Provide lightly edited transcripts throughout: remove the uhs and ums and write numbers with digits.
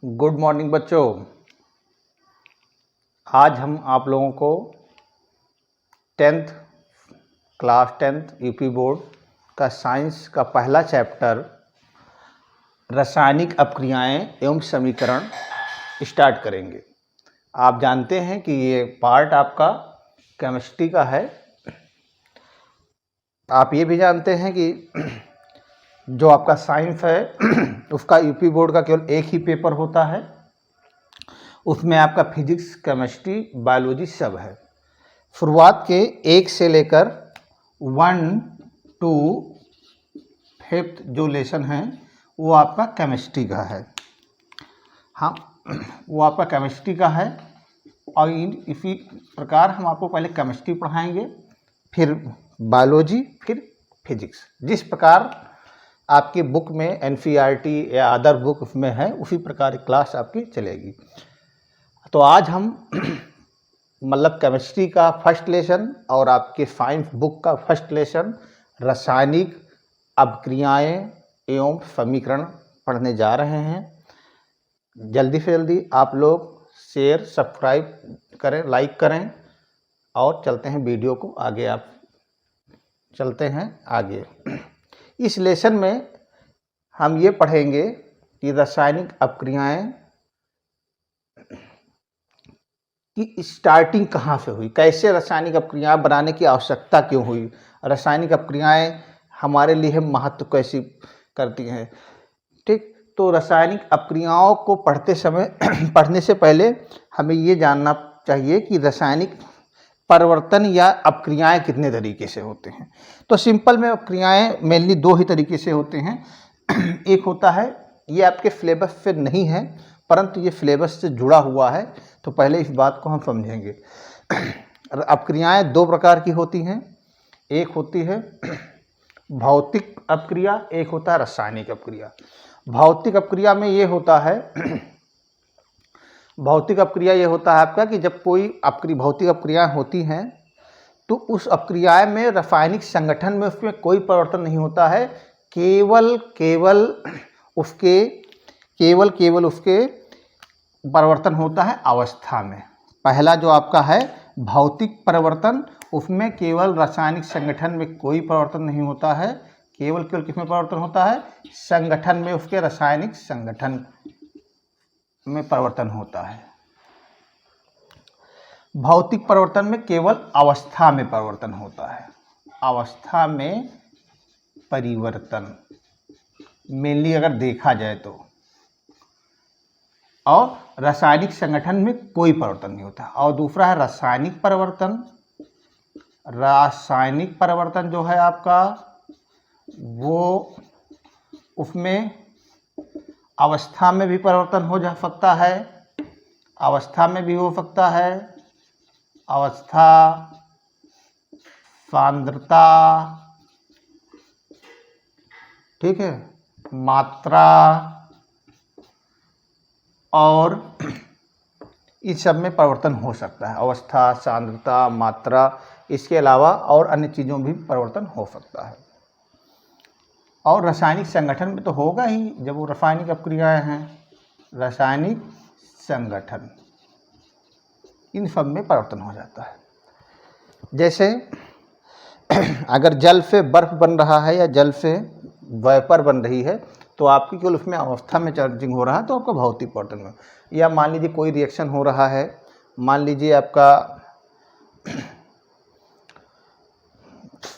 Good morning बच्चों। आज हम आप लोगों को 10th class 10th UP board का साइंस का पहला चैप्टर रासायनिक अपक्रियाएं एवं समीकरण स्टार्ट करेंगे। आप जानते हैं कि ये पार्ट आपका केमिस्ट्री का है। आप ये भी जानते हैं कि जो आपका साइंस है उसका यूपी बोर्ड का केवल एक ही पेपर होता है। उसमें आपका फिजिक्स, केमिस्ट्री, बायोलॉजी सब है। शुरुआत के 1 से लेकर 1 to 5th जो लेसन है वो आपका केमिस्ट्री का है। हाँ, वो आपका केमिस्ट्री का है। और इसी प्रकार हम आपको पहले केमिस्ट्री पढ़ाएंगे, फिर बायोलॉजी, फिर फिजिक्स। जिस प्रकार आपकी बुक में NCERT या अदर बुक में है उसी प्रकार क्लास आपकी चलेगी। तो आज हम मतलब केमिस्ट्री का फर्स्ट लेसन और आपके साइंस बुक का फर्स्ट लेसन रासायनिक अपक्रियाएं एवं समीकरण पढ़ने जा रहे हैं। जल्दी से जल्दी आप लोग शेयर, सब्सक्राइब करें, लाइक करें और चलते हैं वीडियो को आगे। आप चलते हैं आगे। इस लेसन में हम ये पढ़ेंगे कि रासायनिक अपक्रियाएं कि स्टार्टिंग कहाँ से हुई, कैसे रासायनिक अपक्रियाएं बनाने की आवश्यकता क्यों हुई, रासायनिक अपक्रियाएं हमारे लिए महत्व कैसी करती हैं। ठीक, तो रासायनिक अपक्रियाओं को पढ़ने से पहले हमें ये जानना चाहिए कि रासायनिक परिवर्तन या अपक्रियाएं कितने तरीके से होते हैं। तो सिंपल में अपक्रियाएं मेनली 2 ही तरीके से होते हैं। एक होता है, ये आपके सिलेबस से नहीं है परंतु ये सिलेबस से जुड़ा हुआ है, तो पहले इस बात को हम समझेंगे। अपक्रियाएं 2 प्रकार की होती हैं। एक होती है भौतिक अपक्रिया, एक होता है रासायनिक अपक्रिया। भौतिक अपक्रिया में ये होता है भौतिक अपक्रिया ये होता है आपका कि जब कोई भौतिक अपक्रियाएं होती हैं तो उस अपक्रियाएं में रासायनिक संगठन में उसमें कोई परिवर्तन नहीं होता है, केवल उसके परिवर्तन होता है अवस्था में। पहला जो आपका है भौतिक परिवर्तन, उसमें केवल रासायनिक संगठन में कोई परिवर्तन नहीं होता है, केवल किसमें परिवर्तन होता है, संगठन में, उसके रासायनिक संगठन में परिवर्तन होता है। भौतिक परिवर्तन में केवल अवस्था में परिवर्तन होता है, अवस्था में परिवर्तन मेनली अगर देखा जाए तो। और रासायनिक संगठन में कोई परिवर्तन नहीं होता। और दूसरा है रासायनिक परिवर्तन। रासायनिक परिवर्तन जो है आपका वो उसमें अवस्था में भी परिवर्तन हो जा सकता है, अवस्था में भी हो सकता है, अवस्था, सांद्रता, ठीक है, मात्रा और इस सब में परिवर्तन हो सकता है। अवस्था, सांद्रता, मात्रा, इसके अलावा और अन्य चीज़ों में भी परिवर्तन हो सकता है। और रासायनिक संगठन में तो होगा ही, जब वो रासायनिक अपक्रियाएं हैं। रासायनिक संगठन, इन सब में परिवर्तन हो जाता है। जैसे अगर जल से बर्फ बन रहा है या जल से वेपर बन रही है तो आपकी केवल उसमें अवस्था में चार्जिंग हो रहा है तो आपका भौतिक परिवर्तन में। या मान लीजिए कोई रिएक्शन हो रहा है, मान लीजिए आपका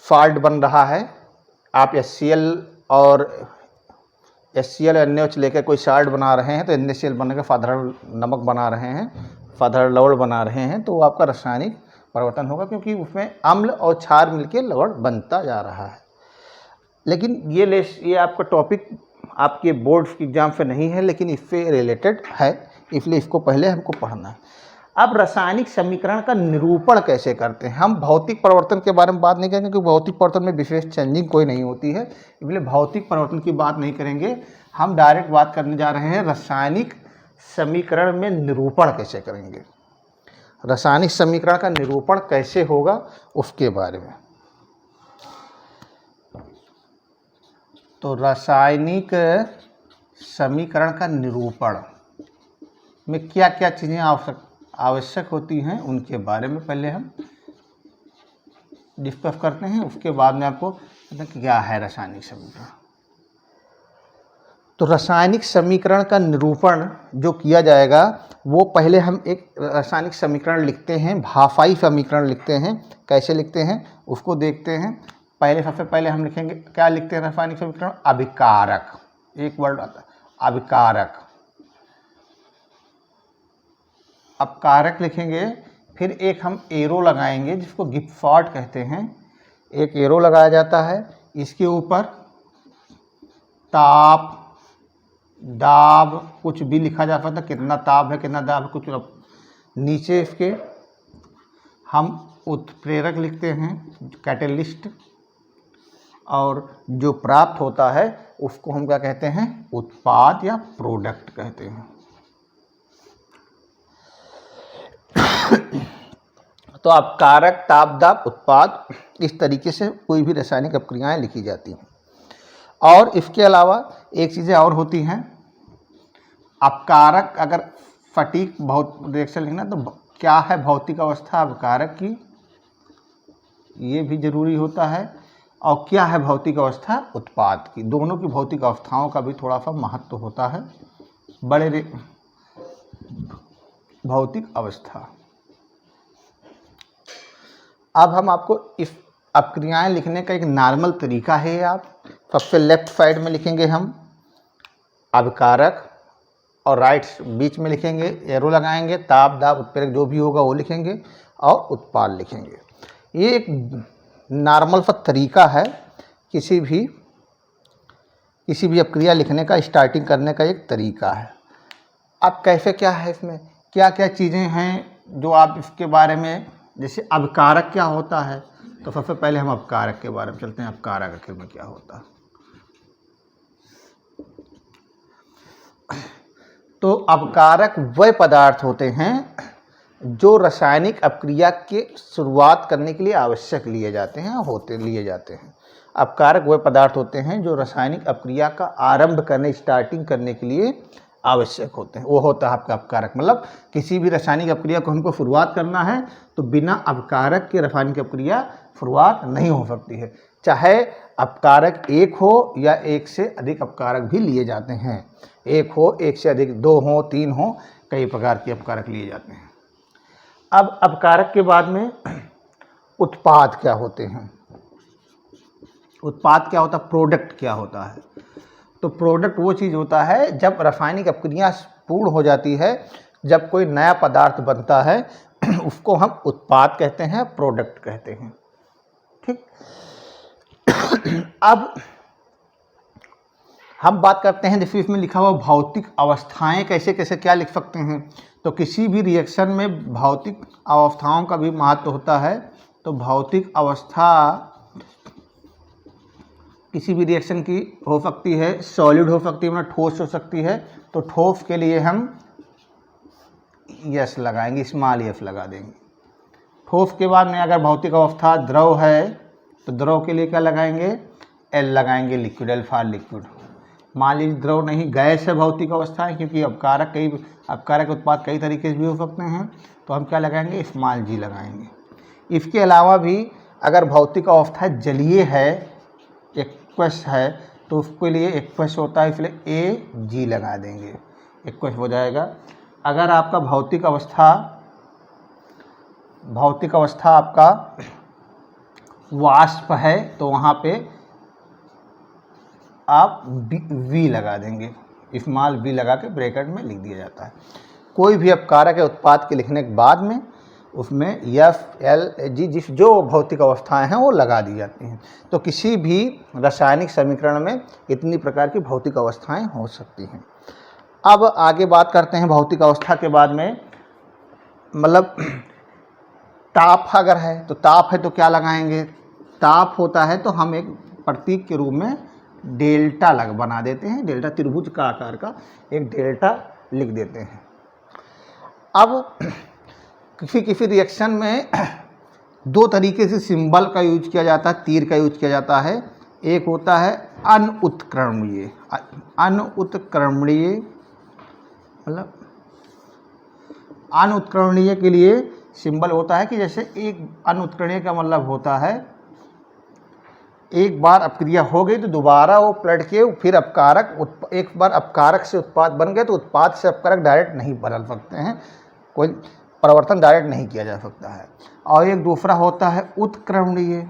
सॉल्ट बन रहा है, आप HCl और NaOH लेकर कोई सॉल्ट बना रहे हैं तो NaCl बनने का साधारण नमक बना रहे हैं, साधारण लवण बना रहे हैं, तो आपका रासायनिक परिवर्तन होगा क्योंकि उसमें अम्ल और क्षार मिलकर लवण बनता जा रहा है। लेकिन ये आपका टॉपिक आपके बोर्ड एग्जाम से नहीं है, लेकिन इससे रिलेटेड है, इसलिए इसको पहले हमको पढ़ना है। अब रासायनिक समीकरण का निरूपण कैसे करते हैं। हम भौतिक परिवर्तन के बारे में बात नहीं करेंगे क्योंकि भौतिक परिवर्तन में विशेष चेंजिंग कोई नहीं होती है, इसलिए भौतिक परिवर्तन की बात नहीं करेंगे। हम डायरेक्ट बात करने जा रहे हैं रासायनिक समीकरण में निरूपण कैसे करेंगे, रासायनिक समीकरण का निरूपण कैसे होगा उसके बारे में। तो रासायनिक समीकरण का निरूपण में क्या क्या चीज़ें आवश्यक होती हैं उनके बारे में पहले हम डिस्कस करते हैं। उसके बाद में आपको पता कि क्या है रासायनिक समीकरण। तो रासायनिक समीकरण का निरूपण जो किया जाएगा वो पहले हम एक रासायनिक समीकरण लिखते हैं, भाफाई समीकरण लिखते हैं। कैसे लिखते हैं उसको देखते हैं। पहले सबसे पहले हम लिखेंगे, क्या लिखते हैं रासायनिक समीकरण? अभिकारक, एक वर्ड आता है अभिकारक। अपकारक लिखेंगे, फिर एक हम एरो लगाएंगे जिसको गिब्सॉट कहते हैं। एक एरो लगाया जाता है, इसके ऊपर ताप, दाब कुछ भी लिखा जा सकता है, कितना ताप है कितना दाब है कुछ। नीचे इसके हम उत्प्रेरक लिखते हैं, कैटलिस्ट, और जो प्राप्त होता है उसको हम क्या कहते हैं? उत्पाद या प्रोडक्ट कहते हैं। तो अपकारक, ताप, दाब, उत्पाद, इस तरीके से कोई भी रासायनिक अपक्रियाएं लिखी जाती हैं। और इसके अलावा एक चीज़ें और होती हैं। अपकारक, अगर सटीक बहुत रिएक्शन लिखना तो क्या है भौतिक अवस्था अपकारक की, ये भी जरूरी होता है। और क्या है भौतिक अवस्था उत्पाद की, दोनों की भौतिक अवस्थाओं का भी थोड़ा सा महत्व होता है। बड़े भौतिक अवस्था। अब हम आपको इस अपक्रियाएं लिखने का एक नॉर्मल तरीका है। आप सबसे लेफ्ट साइड में लिखेंगे हम अभिकारक, और राइट बीच में लिखेंगे, एरो लगाएंगे, ताप, दाब, उत्प्रेरक जो भी होगा वो लिखेंगे, और उत्पाद लिखेंगे। ये एक नॉर्मल सा तरीका है किसी भी अपक्रिया लिखने का, स्टार्टिंग करने का एक तरीका है। अब कैसे क्या है, इसमें क्या क्या चीज़ें हैं जो आप इसके बारे में, जैसे अभिकारक क्या होता है, तो सबसे पहले हम अपकारक के बारे में चलते हैं। अपकारक आखिर में क्या होता है? तो अपकारक वह पदार्थ होते हैं जो रासायनिक अपक्रिया के शुरुआत करने के लिए आवश्यक लिए जाते हैं। अपकारक वह पदार्थ होते हैं जो रासायनिक अपक्रिया का आरंभ करने, स्टार्टिंग करने के लिए आवश्यक होते हैं। वो होता है आपका अपकारक। मतलब किसी भी रासायनिक अपक्रिया को हमको शुरुआत करना है तो बिना अपकारक के रासायनिक अपक्रिया शुरुआत नहीं हो सकती है। चाहे अपकारक एक हो या एक से अधिक अपकारक भी लिए जाते हैं। एक हो, एक से अधिक, दो हो, तीन हो, कई प्रकार के अपकारक लिए जाते हैं। अब अपकारक के बाद में उत्पाद क्या होते हैं? उत्पाद क्या होता है? प्रोडक्ट क्या होता है? तो प्रोडक्ट वो चीज़ होता है जब रासायनिक अपक्रिया पूर्ण हो जाती है, जब कोई नया पदार्थ बनता है उसको हम उत्पाद कहते हैं, प्रोडक्ट कहते हैं। ठीक। अब हम बात करते हैं, जैसे इसमें लिखा हुआ भौतिक अवस्थाएं कैसे कैसे क्या लिख सकते हैं। तो किसी भी रिएक्शन में भौतिक अवस्थाओं का भी महत्व होता है। तो भौतिक अवस्था किसी भी रिएक्शन की हो सकती है, सॉलिड हो सकती है, मतलब ठोस हो सकती है। तो ठोस के लिए हम यस लगाएंगे, स्मॉल एफ लगा देंगे। ठोस के बाद में अगर भौतिक अवस्था द्रव है तो द्रव के लिए क्या लगाएंगे? एल लगाएंगे, लिक्विड, एल फॉर लिक्विड। मान लीजिए द्रव नहीं, गैस है भौतिक अवस्था है, क्योंकि अपकारक उत्पाद कई तरीके से भी हो सकते हैं, तो हम क्या लगाएंगे? स्मॉल जी लगाएंगे। इसके अलावा भी अगर भौतिक अवस्था जलीय है, एक्वस है, तो उसके लिए एक्वस होता है, इसलिए ए जी लगा देंगे, एक्वस हो जाएगा। अगर आपका भौतिक अवस्था आपका वाष्प है तो वहाँ पे आप वी लगा देंगे, स्मॉल वी लगा के ब्रैकेट में लिख दिया जाता है। कोई भी अपकारक के उत्पाद के लिखने के बाद में उसमें एफ, एल, जी जिस जो भौतिक अवस्थाएं हैं वो लगा दी जाती हैं। तो किसी भी रासायनिक समीकरण में इतनी प्रकार की भौतिक अवस्थाएं हो सकती हैं। अब आगे बात करते हैं भौतिक अवस्था के बाद में, मतलब ताप अगर है तो ताप है तो क्या लगाएंगे? ताप होता है तो हम एक प्रतीक के रूप में डेल्टा बना देते हैं, डेल्टा त्रिभुज का आकार का एक डेल्टा लिख देते हैं। अब किसी रिएक्शन में दो तरीके से सिंबल का यूज किया जाता है, तीर का यूज किया जाता है। एक होता है अनुत्क्रमणीय, मतलब अनुत्कर्णीय के लिए सिंबल होता है कि जैसे एक अनुत्कर्णीय का मतलब होता है एक बार अपक्रिया हो गई तो दोबारा वो पलट के फिर अपकारक एक बार अपकारक से उत्पाद बन गए तो उत्पाद से अपकारक डायरेक्ट नहीं बदल सकते हैं, कोई परिवर्तन डायरेक्ट नहीं किया जा सकता है। और एक दूसरा होता है उत्क्रमणीय।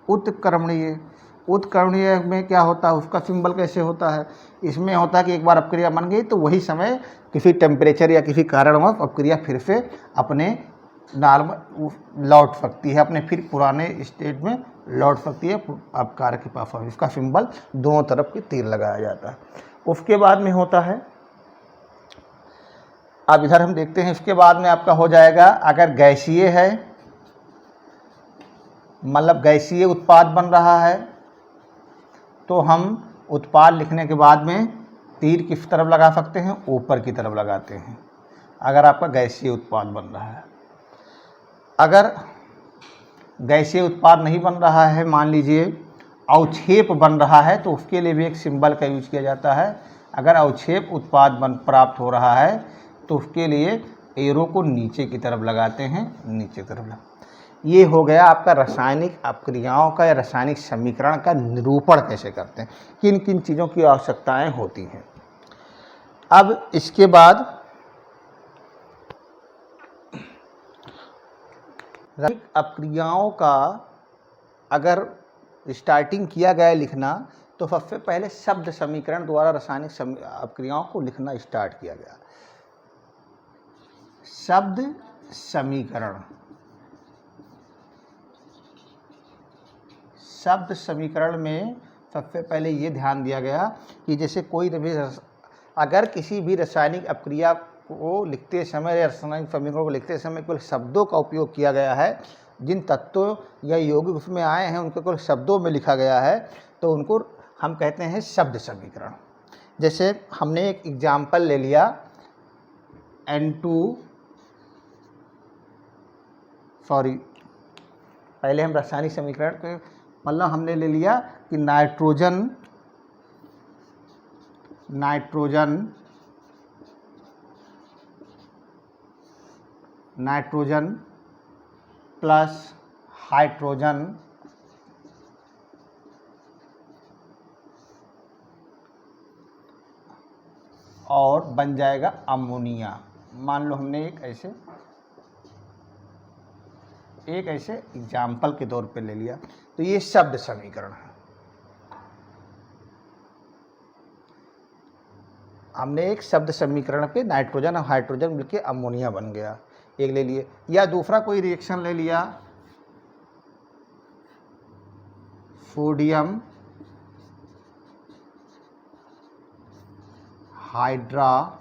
उत्क्रमणीय उत्क्रमणीय में क्या होता है, उसका सिंबल कैसे होता है, इसमें होता है कि एक बार अपक्रिया बन गई तो वही समय किसी टेम्परेचर या किसी कारणवश अपक्रिया फिर से अपने नॉर्मल लौट सकती है, अपने फिर पुराने स्टेट में लौट सकती है अपकारक के पास। इसका सिंबल दोनों तरफ के तीर लगाया जाता है। उसके बाद में होता है, अब इधर हम देखते हैं, इसके बाद में आपका हो जाएगा अगर गैसीय है, मतलब गैसीय उत्पाद बन रहा है तो हम उत्पाद लिखने के बाद में तीर किस तरफ लगा सकते हैं, ऊपर की तरफ लगाते हैं अगर आपका गैसीय उत्पाद बन रहा है। अगर गैसीय उत्पाद नहीं बन रहा है, मान लीजिए अवक्षेप बन रहा है, तो उसके लिए भी एक सिंबल का यूज किया जाता है। अगर अवक्षेप उत्पाद प्राप्त हो रहा है तो उसके लिए एरो को नीचे की तरफ लगाते हैं, नीचे की तरफ। ये हो गया आपका रासायनिक अपक्रियाओं का या रासायनिक समीकरण का निरूपण कैसे करते हैं, किन किन चीज़ों की आवश्यकताएं होती हैं। अब इसके बाद रासायनिक अपक्रियाओं का अगर स्टार्टिंग किया गया लिखना तो सबसे पहले शब्द समीकरण द्वारा रासायनिक अपक्रियाओं को लिखना स्टार्ट किया गया। शब्द समीकरण, शब्द समीकरण में सबसे पहले ये ध्यान दिया गया कि जैसे कोई भी अगर किसी भी रासायनिक अपक्रिया को लिखते समय या रासायनिक समीकरणों को लिखते समय केवल शब्दों का उपयोग किया गया है, जिन तत्वों या यौगिक उसमें आए हैं उनको केवल शब्दों में लिखा गया है, तो उनको हम कहते हैं शब्द समीकरण। जैसे हमने एक एग्जाम्पल ले लिया पहले हम रासायनिक समीकरण के मतलब हमने ले लिया कि नाइट्रोजन प्लस हाइड्रोजन और बन जाएगा अमोनिया। मान लो हमने एक ऐसे एग्जाम्पल के तौर पे ले लिया, तो ये शब्द समीकरण है। हमने एक शब्द समीकरण पे नाइट्रोजन और हाइड्रोजन मिलके अमोनिया बन गया, एक ले लिए। या दूसरा कोई रिएक्शन ले लिया, sodium hydra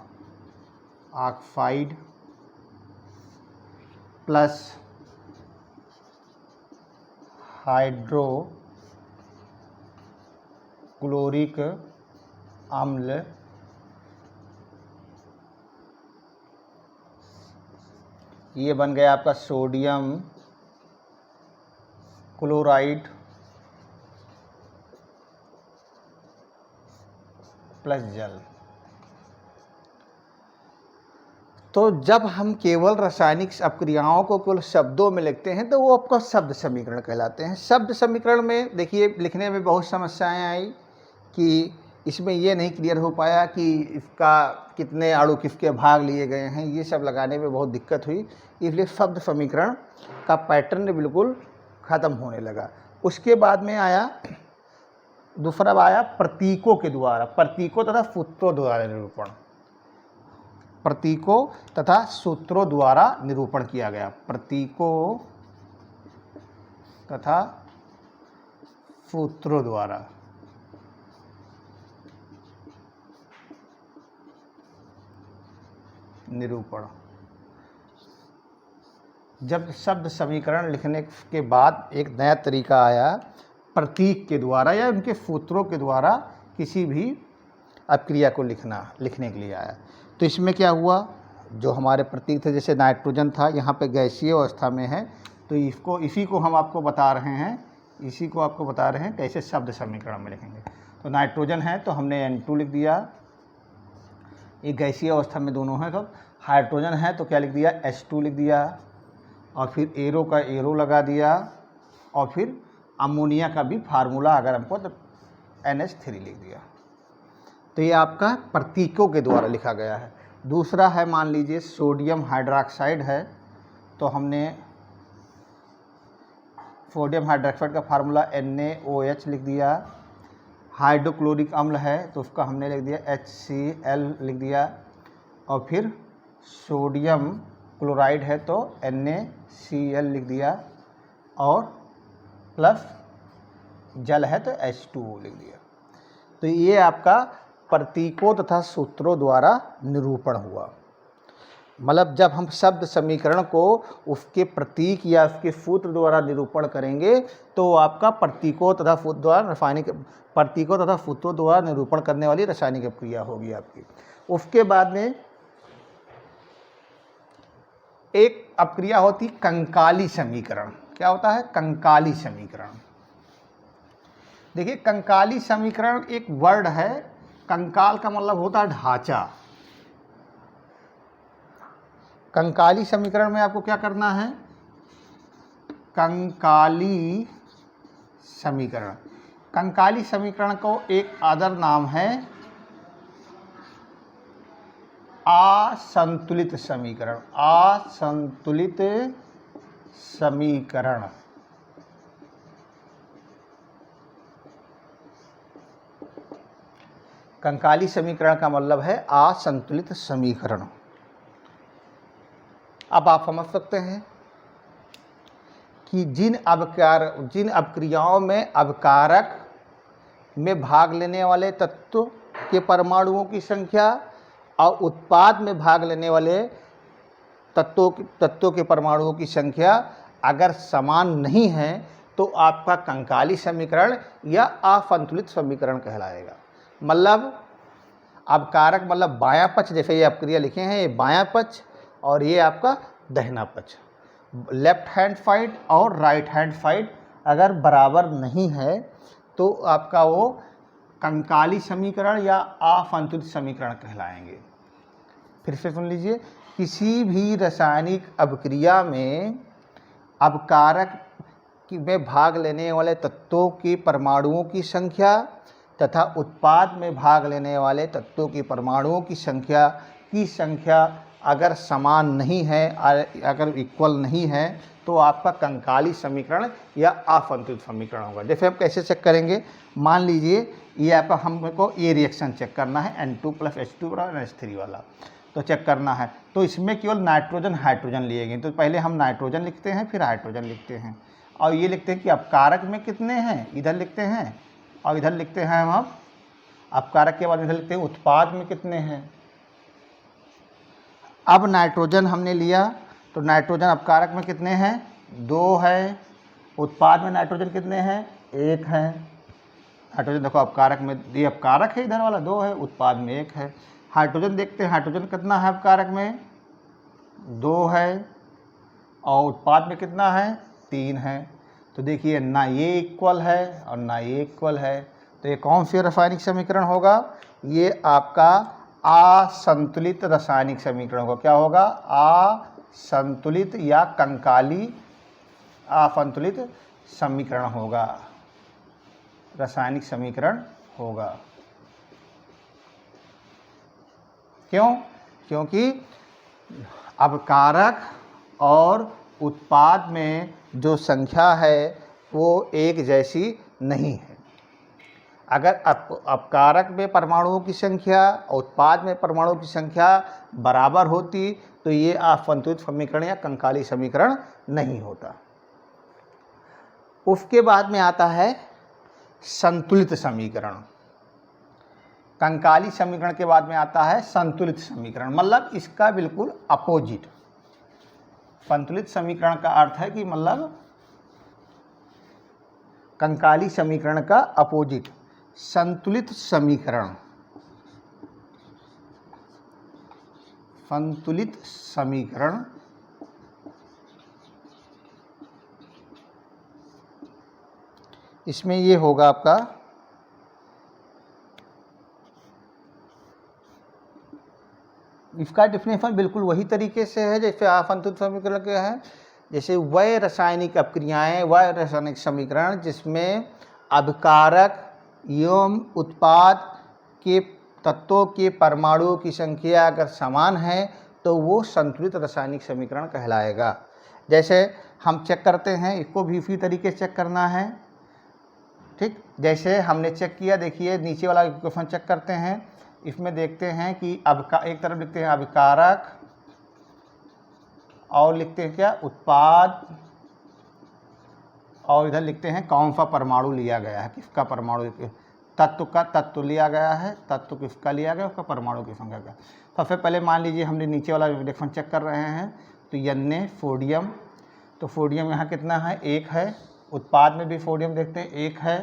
oxide plus hydrochloric अम्ल ये बन गया आपका सोडियम क्लोराइड प्लस जल। तो जब हम केवल रासायनिक अपक्रियाओं को केवल शब्दों में लिखते हैं तो वो आपका शब्द समीकरण कहलाते हैं। शब्द समीकरण में देखिए लिखने में बहुत समस्याएं आई कि इसमें ये नहीं क्लियर हो पाया कि इसका कितने अणु किसके भाग लिए गए हैं, ये सब लगाने में बहुत दिक्कत हुई, इसलिए शब्द समीकरण का पैटर्न बिल्कुल ख़त्म होने लगा। उसके बाद में आया दूसरा आया प्रतीकों के द्वारा, प्रतीकों तथा सूत्रों द्वारा निरूपण, प्रतीकों तथा सूत्रों द्वारा निरूपण किया गया। प्रतीकों तथा सूत्रों द्वारा निरूपण। जब शब्द समीकरण लिखने के बाद एक नया तरीका आया प्रतीक के द्वारा या उनके सूत्रों के द्वारा किसी भी अपक्रिया को लिखने के लिए आया। तो इसमें क्या हुआ, जो हमारे प्रतीक थे, जैसे नाइट्रोजन था, यहाँ पे गैसीय अवस्था में है, तो इसी को हम आपको बता रहे हैं कैसे शब्द समीकरण में लिखेंगे। तो नाइट्रोजन है तो हमने N2 लिख दिया, ये गैसीय अवस्था में दोनों हैं। तो हाइड्रोजन है तो क्या लिख दिया, H2 लिख दिया, और फिर एरो का एरो लगा दिया, और फिर अमोनिया का भी फार्मूला अगर हमको तो NH3 लिख दिया। तो ये आपका प्रतीकों के द्वारा लिखा गया है। दूसरा है, मान लीजिए सोडियम हाइड्रोक्साइड है, तो हमने सोडियम हाइड्रोक्साइड का फार्मूला NaOH लिख दिया। हाइड्रोक्लोरिक अम्ल है तो उसका हमने लिख दिया HCl लिख दिया, और फिर सोडियम क्लोराइड है तो NaCl लिख दिया, और प्लस जल है तो H2O लिख दिया। तो ये आपका प्रतीकों तथा सूत्रों द्वारा निरूपण हुआ। मतलब जब हम शब्द समीकरण को उसके प्रतीक या उसके सूत्र द्वारा निरूपण करेंगे तो आपका प्रतीकों तथा सूत्र द्वारा रासायनिक प्रतीकों तथा सूत्रों द्वारा निरूपण करने वाली रासायनिक क्रिया होगी आपकी। उसके बाद में एक अपक्रिया होती कंकाली समीकरण। क्या होता है, कंकाली समीकरण। देखिए कंकाली समीकरण एक वर्ड है, कंकाल का मतलब होता है ढांचा। कंकाली समीकरण में आपको क्या करना है, कंकाली समीकरण, कंकाली समीकरण को एक अदर नाम है असंतुलित समीकरण। असंतुलित समीकरण। कंकाली समीकरण का मतलब है असंतुलित समीकरण। अब आप समझ सकते हैं कि जिन अपक्रियाओं में अवकारक में भाग लेने वाले तत्व के परमाणुओं की संख्या और उत्पाद में भाग लेने वाले तत्वों के परमाणुओं की संख्या अगर समान नहीं है तो आपका कंकाली समीकरण या असंतुलित समीकरण कहलाएगा। मतलब अवकारक मतलब बायां पक्ष, जैसे ये अपक्रिया लिखे हैं ये बायां पक्ष और ये आपका दाहिना पक्ष, लेफ्ट हैंड साइड और राइट हैंड साइड अगर बराबर नहीं है तो आपका वो कंकाली समीकरण या असंतुलित समीकरण कहलाएंगे। फिर से सुन लीजिए, किसी भी रासायनिक अभिक्रिया में अवकारक में भाग लेने वाले तत्वों की परमाणुओं की संख्या तथा उत्पाद में भाग लेने वाले तत्वों की परमाणुओं की संख्या अगर समान नहीं है, अगर इक्वल नहीं है तो आपका कंकाली समीकरण या असंतुलित समीकरण होगा। जैसे हम कैसे चेक करेंगे, मान लीजिए ये आपका हमको ये रिएक्शन चेक करना है N2 + H2 और NH3 वाला, तो चेक करना है तो इसमें केवल नाइट्रोजन हाइड्रोजन लिए गए। तो पहले हम नाइट्रोजन लिखते हैं फिर हाइड्रोजन लिखते हैं और ये लिखते हैं कि अपकारक में कितने हैं, इधर लिखते हैं, और इधर लिखते हैं हम अब अपकारक के बाद इधर लिखते हैं उत्पाद में कितने हैं। अब नाइट्रोजन हमने लिया तो नाइट्रोजन अपकारक में कितने हैं, 2 है, उत्पाद में नाइट्रोजन कितने हैं, 1 है। हाइड्रोजन देखो अपकारक में, ये अपकारक है इधर वाला 2 है, उत्पाद में 1 है। हाइड्रोजन देखते हैं, हाइड्रोजन कितना है अपकारक में, 2 है, और उत्पाद में कितना है, 3 है। तो देखिए ना ये इक्वल है और ना ये इक्वल है, तो ये कौन सी रासायनिक समीकरण होगा, ये आपका असंतुलित रासायनिक समीकरण होगा। क्या होगा, असंतुलित या कंकाली असंतुलित समीकरण होगा, रासायनिक समीकरण होगा। क्यों, क्योंकि अपकारक और उत्पाद में जो संख्या है वो एक जैसी नहीं है। अगर अपकारक में परमाणुओं की संख्या और उत्पाद में परमाणुओं की संख्या बराबर होती तो ये असंतुलित समीकरण या कंकाली समीकरण नहीं होता। उसके बाद में आता है संतुलित समीकरण। कंकाली समीकरण के बाद में आता है संतुलित समीकरण, मतलब इसका बिल्कुल अपोजिट। संतुलित समीकरण का अर्थ है कि मतलब कंकाली समीकरण का अपोजिट संतुलित समीकरण। संतुलित समीकरण इसमें ये होगा आपका इसका डिफिनेशन बिल्कुल वही तरीके से है जैसे असंतुलित समीकरण के है। जैसे वह रासायनिक अपक्रियाएं, वह रासायनिक समीकरण जिसमें अभिकारक एवं उत्पाद के तत्वों के परमाणुओं की संख्या अगर समान है तो वो संतुलित रासायनिक समीकरण कहलाएगा। जैसे हम चेक करते हैं, इसको भी इसी तरीके से चेक करना है। ठीक, जैसे हमने चेक किया, देखिए नीचे वाला इक्वेशन चेक करते हैं। इसमें देखते हैं कि एक तरफ लिखते हैं अभिकारक और लिखते हैं क्या, उत्पाद, और इधर लिखते हैं कौन सा परमाणु लिया गया है, किसका परमाणु, तत्व का तत्व लिया गया है, तत्व किसका लिया गया, उसका परमाणु की संख्या का। सबसे पहले मान लीजिए हमने नीचे वाला रिएक्शन चेक कर रहे हैं, तो Na सोडियम, तो सोडियम यहाँ कितना है, 1 है। उत्पाद में भी सोडियम देखते हैं 1 है।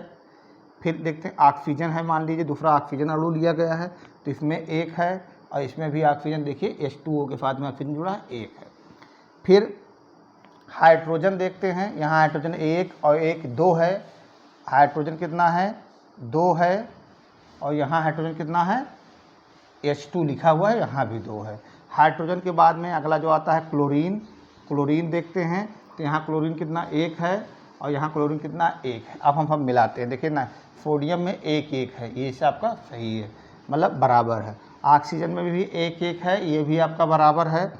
फिर देखते हैं ऑक्सीजन है, मान लीजिए दूसरा ऑक्सीजन अणु लिया गया है, तो इसमें 1 है, और इसमें भी ऑक्सीजन देखिए H2O के साथ में ऑक्सीजन जुड़ा है, 1 है। फिर हाइड्रोजन देखते हैं, यहाँ हाइड्रोजन 1 और 1 2 है। हाइड्रोजन कितना है, 2 है, और यहाँ हाइड्रोजन कितना है, H2 लिखा हुआ है, यहाँ भी 2 है। हाइड्रोजन के बाद में अगला जो आता है क्लोरीन, क्लोरीन देखते हैं, तो यहाँ क्लोरीन कितना 1 है, और यहाँ क्लोरीन कितना 1 है। अब हम मिलाते हैं, देखिए ना, सोडियम में 1 है, ये से आपका सही है, मतलब बराबर है। ऑक्सीजन में भी 1 है, ये भी आपका बराबर है,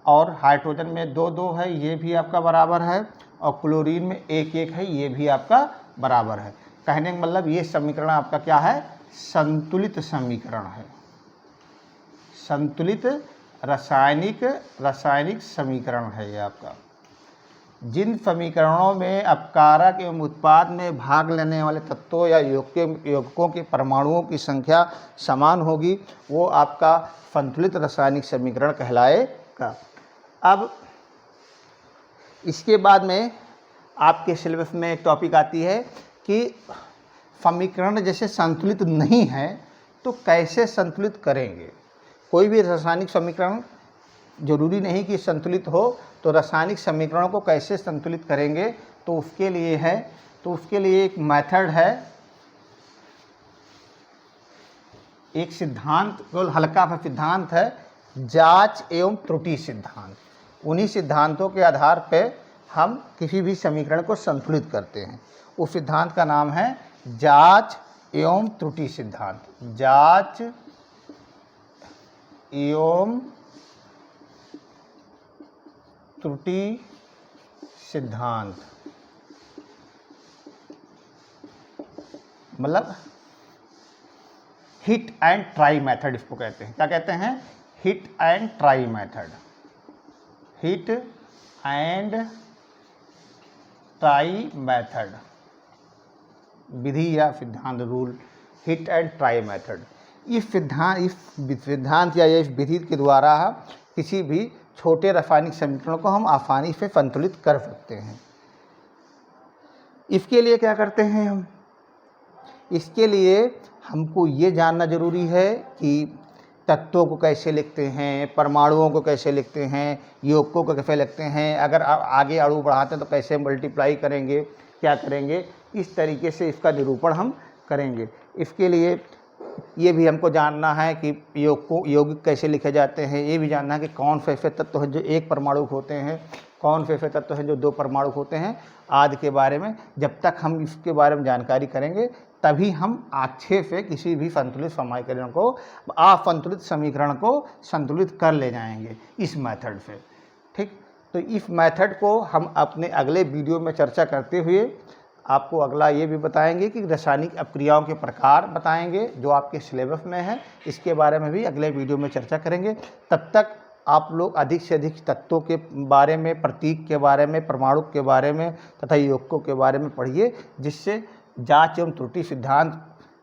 और हाइड्रोजन में 2 है, ये भी आपका बराबर है, और क्लोरीन में 1 है, ये भी आपका बराबर है। कहने का मतलब ये समीकरण आपका क्या है, संतुलित समीकरण है, संतुलित रासायनिक समीकरण है ये आपका। जिन समीकरणों में अपकारक एवं उत्पाद में भाग लेने वाले तत्वों या यौगिकों के परमाणुओं की संख्या समान होगी, वो आपका संतुलित रासायनिक समीकरण कहलाएगा। अब इसके बाद में आपके सिलेबस में एक टॉपिक आती है कि समीकरण जैसे संतुलित नहीं है तो कैसे संतुलित करेंगे। कोई भी रासायनिक समीकरण जरूरी नहीं कि संतुलित हो, तो रासायनिक समीकरणों को कैसे संतुलित करेंगे, तो उसके लिए एक मेथड है, एक सिद्धांत, केवल हल्का सा सिद्धांत है, जांच एवं त्रुटि सिद्धांत। उन्हीं सिद्धांतों के आधार पे हम किसी भी समीकरण को संतुलित करते हैं। उस सिद्धांत का नाम है जांच एवं त्रुटि सिद्धांत। जांच एवं त्रुटि सिद्धांत मतलब हिट एंड ट्राई मेथड इसको कहते हैं। क्या कहते हैं, hit and trial method. Hit and trial method, विधि या सिद्धांत, rule, hit and trial method. इस सिद्धांत या इस विधि के द्वारा किसी भी छोटे रासायनिक समीकरणों को हम आसानी से संतुलित कर सकते हैं। इसके लिए क्या करते हैं हम, इसके लिए हमको ये जानना जरूरी है कि तत्वों को कैसे लिखते हैं, परमाणुओं को कैसे लिखते हैं, यौगिकों को कैसे लिखते हैं, अगर आप आगे अणु बढ़ाते हैं तो कैसे मल्टीप्लाई करेंगे, क्या करेंगे, इस तरीके से इसका निरूपण हम करेंगे। इसके लिए ये भी हमको जानना है कि यौगिक कैसे लिखे जाते हैं, ये भी जानना है कि कौन से ऐसे तत्व हैं जो 1 परमाणु होते हैं, कौन से ऐसे तत्व हैं जो 2 परमाणु होते हैं, आदि के बारे में जब तक हम इसके बारे में जानकारी करेंगे तभी हम अच्छे से किसी भी संतुलित समीकरण को, असंतुलित समीकरण को संतुलित कर ले जाएंगे इस मेथड से। ठीक, तो इस मेथड को हम अपने अगले वीडियो में चर्चा करते हुए आपको अगला ये भी बताएंगे कि रासायनिक अपक्रियाओं के प्रकार बताएंगे जो आपके सिलेबस में है, इसके बारे में भी अगले वीडियो में चर्चा करेंगे। तब तक आप लोग अधिक से अधिक तत्वों के बारे में, प्रतीक के बारे में, परमाणु के बारे में तथा यौगिकों के बारे में पढ़िए, जिससे जांच एवं त्रुटि सिद्धांत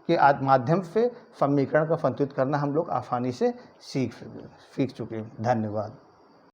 के माध्यम से समीकरण को संतुलित करना हम लोग आसानी से सीख चुके हैं। धन्यवाद।